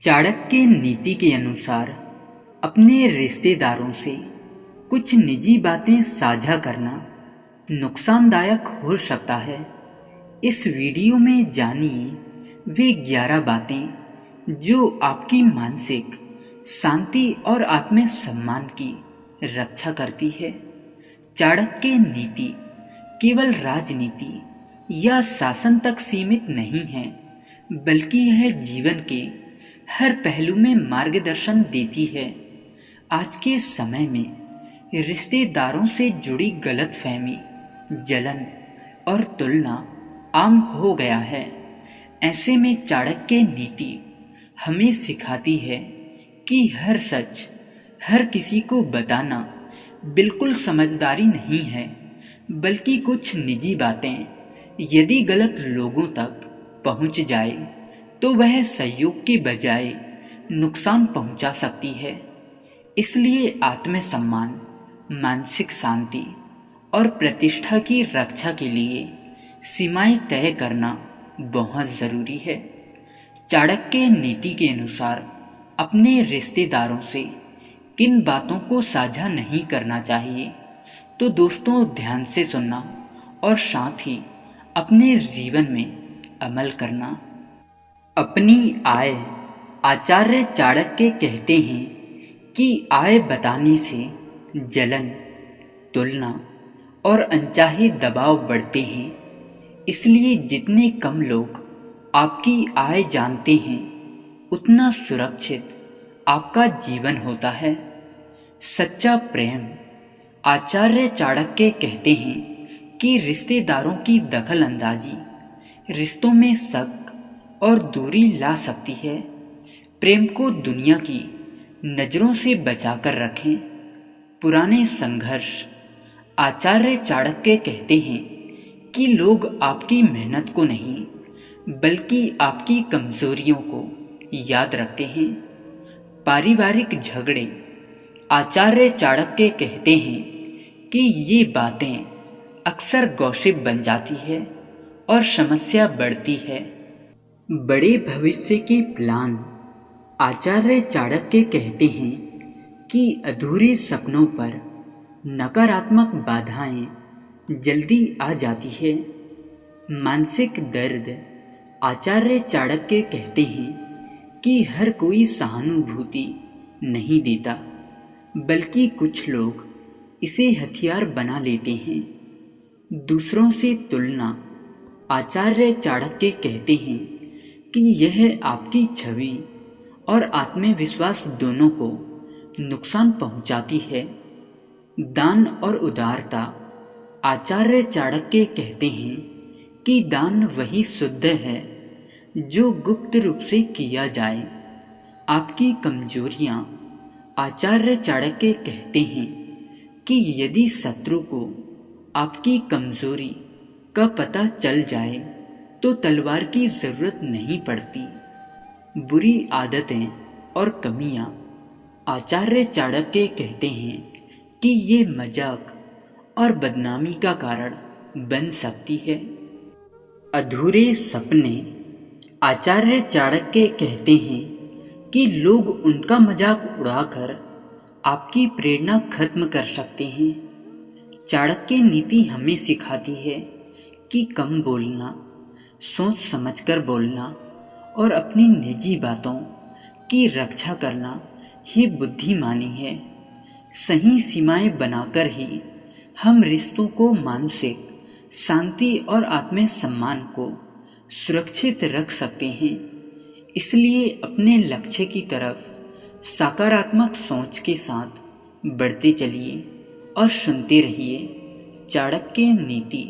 चाणक्य नीति के अनुसार अपने रिश्तेदारों से कुछ निजी बातें साझा करना नुकसानदायक हो सकता है। इस वीडियो में जानिए वे 11 बातें जो आपकी मानसिक शांति और आत्मसम्मान की रक्षा करती है। चाणक्य नीति केवल राजनीति या शासन तक सीमित नहीं है, बल्कि यह जीवन के हर पहलू में मार्गदर्शन देती है। आज के समय में रिश्तेदारों से जुड़ी गलतफहमी, जलन और तुलना आम हो गया है। ऐसे में चाणक्य नीति हमें सिखाती है कि हर सच हर किसी को बताना बिल्कुल समझदारी नहीं है, बल्कि कुछ निजी बातें यदि गलत लोगों तक पहुंच जाए तो वह सहयोग के बजाय नुकसान पहुंचा सकती है। इसलिए आत्मसम्मान, मानसिक शांति और प्रतिष्ठा की रक्षा के लिए सीमाएं तय करना बहुत ज़रूरी है। चाणक्य नीति के अनुसार अपने रिश्तेदारों से किन बातों को साझा नहीं करना चाहिए, तो दोस्तों ध्यान से सुनना और साथ ही अपने जीवन में अमल करना। अपनी आय। आचार्य चाणक्य कहते हैं कि आय बताने से जलन, तुलना और अनचाहे दबाव बढ़ते हैं। इसलिए जितने कम लोग आपकी आय जानते हैं, उतना सुरक्षित आपका जीवन होता है। सच्चा प्रेम। आचार्य चाणक्य कहते हैं कि रिश्तेदारों की दखल अंदाजी रिश्तों में शक और दूरी ला सकती है। प्रेम को दुनिया की नज़रों से बचाकर रखें। पुराने संघर्ष। आचार्य चाणक्य कहते हैं कि लोग आपकी मेहनत को नहीं, बल्कि आपकी कमजोरियों को याद रखते हैं। पारिवारिक झगड़े। आचार्य चाणक्य कहते हैं कि ये बातें अक्सर गॉसिप बन जाती है और समस्या बढ़ती है। बड़े भविष्य के प्लान। आचार्य चाणक्य कहते हैं कि अधूरे सपनों पर नकारात्मक बाधाएं जल्दी आ जाती है। मानसिक दर्द। आचार्य चाणक्य कहते हैं कि हर कोई सहानुभूति नहीं देता, बल्कि कुछ लोग इसे हथियार बना लेते हैं। दूसरों से तुलना। आचार्य चाणक्य कहते हैं कि यह आपकी छवि और आत्मविश्वास दोनों को नुकसान पहुंचाती है। दान और उदारता। आचार्य चाणक्य कहते हैं कि दान वही शुद्ध है जो गुप्त रूप से किया जाए। आपकी कमजोरियां। आचार्य चाणक्य कहते हैं कि यदि शत्रु को आपकी कमजोरी का पता चल जाए तो तलवार की जरूरत नहीं पड़ती। बुरी आदतें और कमियां। आचार्य चाणक्य कहते हैं कि ये मजाक और बदनामी का कारण बन सकती है। अधूरे सपने। आचार्य चाणक्य कहते हैं कि लोग उनका मजाक उड़ाकर आपकी प्रेरणा खत्म कर सकते हैं। चाणक्य नीति हमें सिखाती है कि कम बोलना, सोच समझकर बोलना और अपनी निजी बातों की रक्षा करना ही बुद्धिमानी है। सही सीमाएं बनाकर ही हम रिश्तों को, मानसिक शांति और आत्मसम्मान को सुरक्षित रख सकते हैं। इसलिए अपने लक्ष्य की तरफ सकारात्मक सोच के साथ बढ़ते चलिए और सुनते रहिए चाणक्य नीति।